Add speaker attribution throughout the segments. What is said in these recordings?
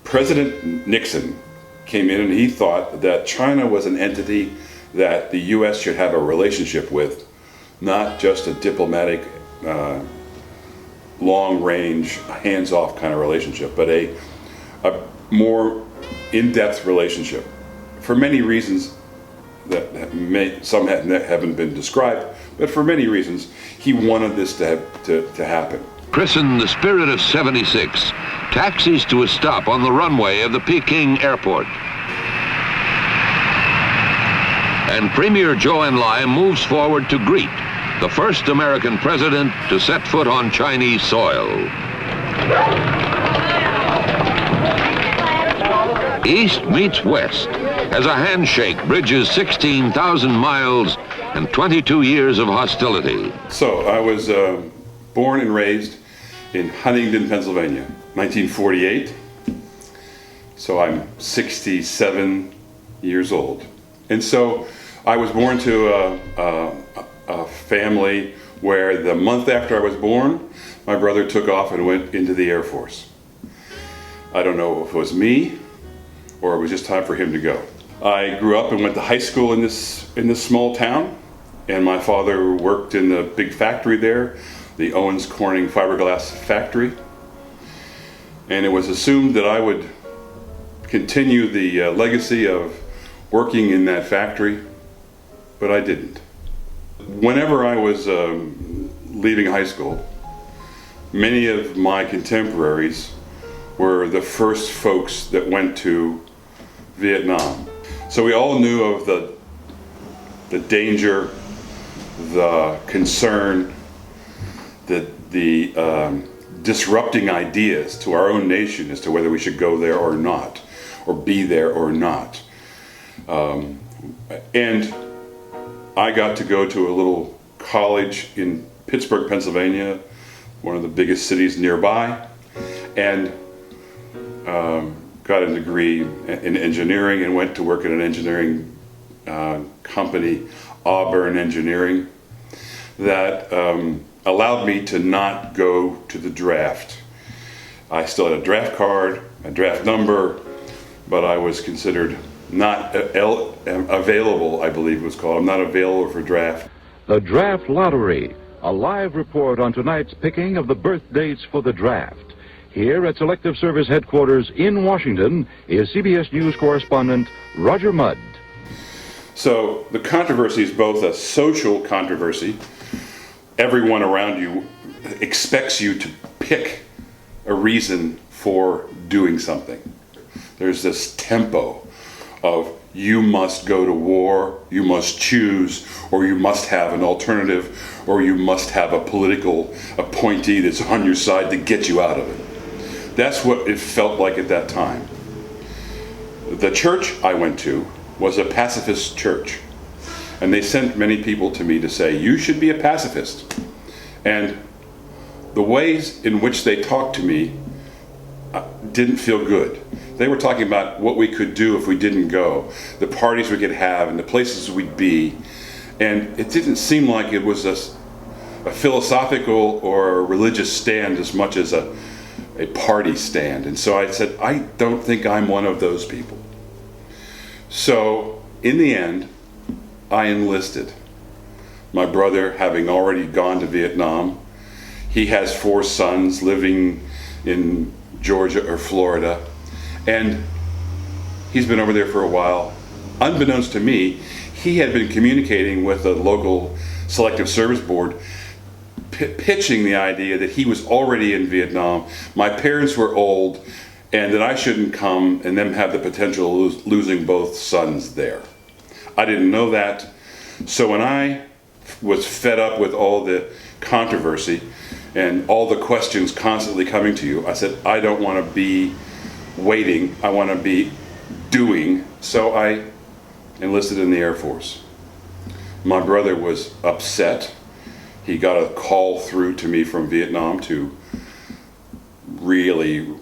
Speaker 1: President Nixon came in and he thought that China was an entity that the U.S. should have a relationship with, not just a diplomatic, long-range, hands-off kind of relationship, but a more in-depth relationship. For many reasons that some haven't been described, but for many reasons, he wanted this to happen.
Speaker 2: Christened the Spirit of 76, taxis to a stop on the runway of the Peking airport. And Premier Zhou Enlai moves forward to greet the first American president to set foot on Chinese soil. East meets West as a handshake bridges 16,000 miles and 22 years of hostility.
Speaker 1: So I was born and raised in Huntington, Pennsylvania, 1948. So I'm 67 years old. And so I was born to a family where the month after I was born, my brother took off and went into the Air Force. I don't know if it was me or it was just time for him to go. I grew up and went to high school in this small town, and my father worked in the big factory there, the Owens Corning fiberglass factory. And it was assumed that I would continue the legacy of working in that factory, but I didn't. Whenever I was leaving high school, many of my contemporaries were the first folks that went to Vietnam. So we all knew of the danger, the concern, the disrupting ideas to our own nation as to whether we should go there or not, or be there or not. And I got to go to a little college in Pittsburgh, Pennsylvania, one of the biggest cities nearby, and got a degree in engineering and went to work at an engineering company, Auburn Engineering, that allowed me to not go to the draft. I still had a draft card, a draft number, but I was considered not available, I believe it was called. I'm not available for draft.
Speaker 3: The Draft Lottery, a live report on tonight's picking of the birth dates for the draft. Here at Selective Service Headquarters in Washington is CBS News correspondent Roger Mudd.
Speaker 1: So the controversy is both a social controversy. Everyone around you expects you to pick a reason for doing something. There's this tempo of you must go to war, you must choose, or you must have an alternative, or you must have a political appointee that's on your side to get you out of it. That's what it felt like at that time. The church I went to was a pacifist church, and they sent many people to me to say, you should be a pacifist. And the ways in which they talked to me didn't feel good. They were talking about what we could do if we didn't go, the parties we could have, and the places we'd be. And it didn't seem like it was a philosophical or a religious stand as much as a party stand. And so I said, I don't think I'm one of those people. So in the end, I enlisted. My brother, having already gone to Vietnam, he has 4 sons living in Georgia or Florida, and he's been over there for a while. Unbeknownst to me, he had been communicating with the local Selective Service Board, pitching the idea that he was already in Vietnam, my parents were old, and that I shouldn't come and them have the potential of losing both sons there. I didn't know that, so when I was fed up with all the controversy and all the questions constantly coming to you, I said, I don't want to be waiting, I want to be doing. So I enlisted in the Air Force. My brother was upset. He got a call through to me from Vietnam to really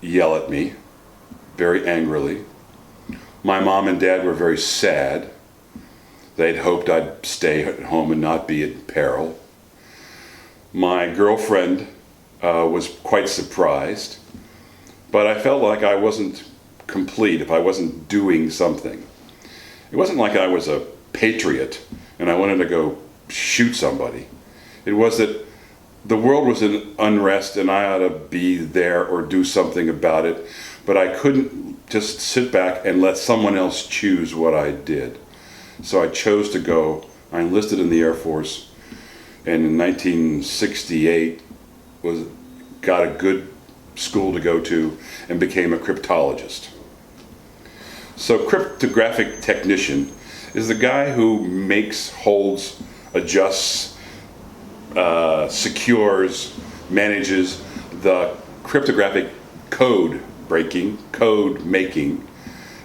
Speaker 1: yell at me very angrily. My mom and dad were very sad. They'd hoped I'd stay at home and not be in peril. My girlfriend was quite surprised. but I felt like I wasn't complete if I wasn't doing something. It wasn't like I was a patriot and I wanted to go shoot somebody. It was that the world was in unrest and I ought to be there or do something about it, but I couldn't just sit back and let someone else choose what I did. So I chose to go. I enlisted in the Air Force, and in 1968 got a good school to go to and became a cryptologist. So cryptographic technician is the guy who makes, holds, adjusts, secures, manages the cryptographic code breaking, code making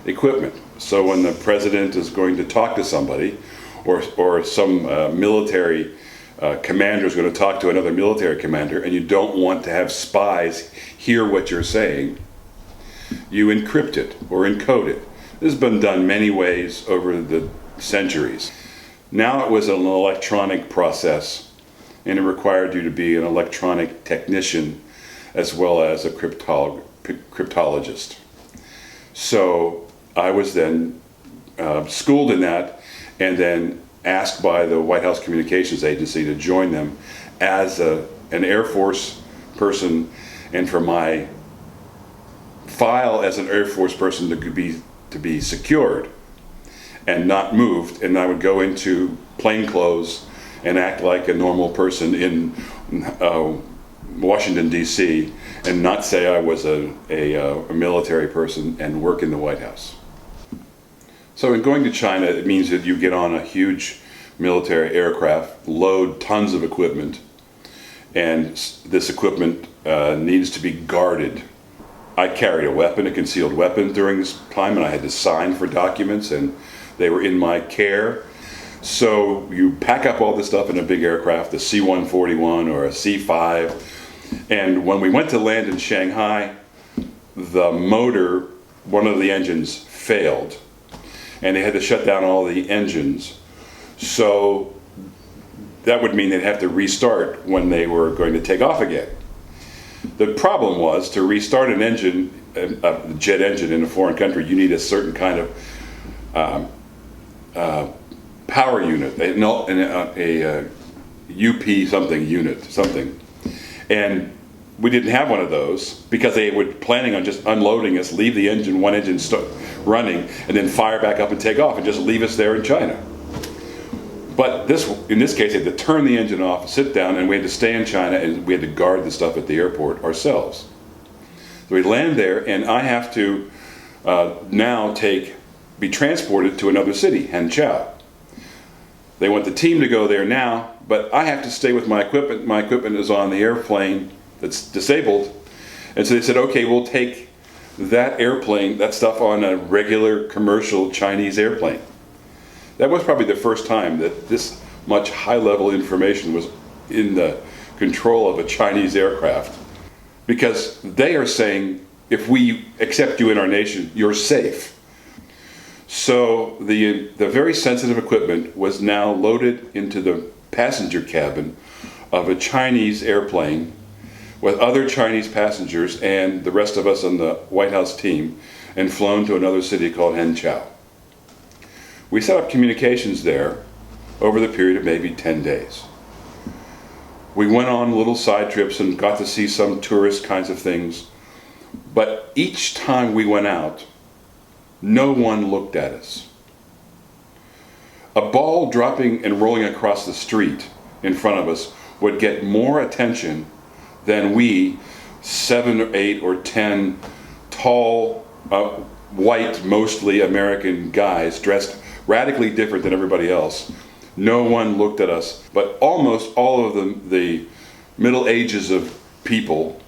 Speaker 1: equipment. So when the president is going to talk to somebody, or some military commander is going to talk to another military commander, and you don't want to have spies hear what you're saying, you encrypt it or encode it. This has been done many ways over the centuries. Now it was an electronic process, and it required you to be an electronic technician as well as a cryptologist. So I was then schooled in that, and then asked by the White House Communications Agency to join them as an Air Force person, and for my file as an Air Force person to be secured and not moved, and I would go into plain clothes and act like a normal person in Washington, D.C., and not say I was a military person and work in the White House. So in going to China, it means that you get on a huge military aircraft, load tons of equipment, and this equipment needs to be guarded. I carried a weapon, a concealed weapon during this time, and I had to sign for documents, and they were in my care. So you pack up all this stuff in a big aircraft, a C-141 or a C-5, and when we went to land in Shanghai, the motor, one of the engines, failed, and they had to shut down all the engines. So that would mean they'd have to restart when they were going to take off again. The problem was, to restart an engine, a jet engine in a foreign country, you need a certain kind of power unit, a UP something unit, something. And we didn't have one of those because they were planning on just unloading us, leave the engine, one engine running, and then fire back up and take off and just leave us there in China. But in this case, they had to turn the engine off, sit down, and we had to stay in China, and we had to guard the stuff at the airport ourselves. So we land there, and I have to now be transported to another city, Hangzhou. They want the team to go there now, but I have to stay with my equipment. My equipment is on the airplane that's disabled. And so they said, okay, we'll take that airplane, that stuff, on a regular commercial Chinese airplane. That was probably the first time that this much high-level information was in the control of a Chinese aircraft, because they are saying, if we accept you in our nation, you're safe. So the very sensitive equipment was now loaded into the passenger cabin of a Chinese airplane with other Chinese passengers and the rest of us on the White House team, and flown to another city called Hangzhou. We set up communications there over the period of maybe 10 days. We went on little side trips and got to see some tourist kinds of things, but each time we went out, no one looked at us. A ball dropping and rolling across the street in front of us would get more attention than we 7 or 8 or 10 tall, white, mostly American guys dressed radically different than everybody else. No one looked at us, but almost all of the middle ages of people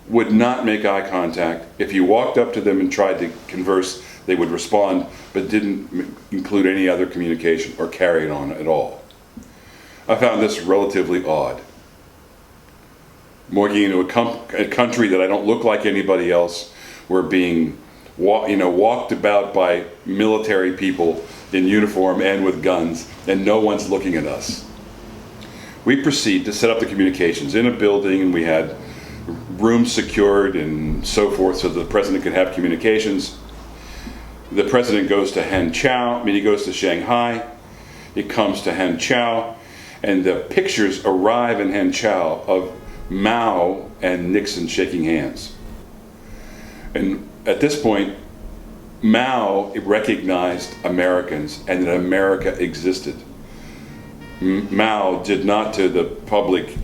Speaker 1: would not make eye contact. If you walked up to them and tried to converse, they would respond, but didn't include any other communication or carry it on at all. I found this relatively odd. Working into a country that I don't look like anybody else, we're being walked about by military people in uniform and with guns, and no one's looking at us. We proceed to set up the communications in a building, and we had rooms secured and so forth so that the president could have communications. The president goes to he goes to Shanghai, he comes to Hangzhou, and the pictures arrive in Hangzhou of Mao and Nixon shaking hands. And at this point, Mao recognized Americans and that America existed. Mao did not to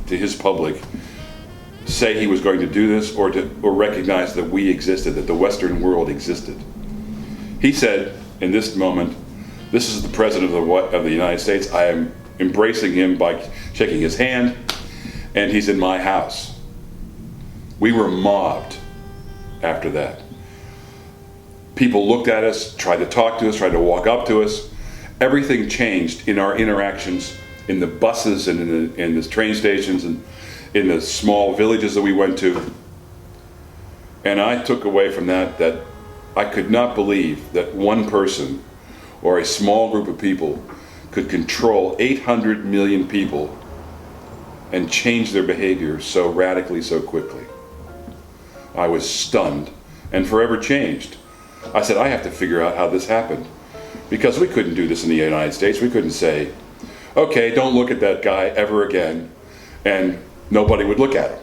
Speaker 1: his public, say he was going to do this or recognize that we existed, that the Western world existed. He said, in this moment, this is the President of the United States. I am embracing him by shaking his hand, and he's in my house. We were mobbed after that. People looked at us, tried to talk to us, tried to walk up to us. Everything changed in our interactions in the buses and in the train stations and in the small villages that we went to. And I took away from that I could not believe that one person or a small group of people could control 800 million people and change their behavior so radically, so quickly. I was stunned and forever changed. I said, I have to figure out how this happened, because we couldn't do this in the United States. We couldn't say, okay, don't look at that guy ever again, and nobody would look at him.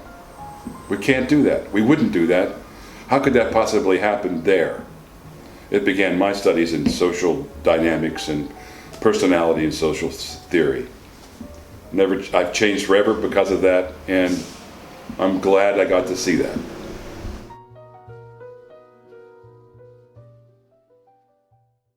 Speaker 1: We can't do that. We wouldn't do that. How could that possibly happen there? It began my studies in social dynamics and personality and social theory. I've changed forever because of that, and I'm glad I got to see that.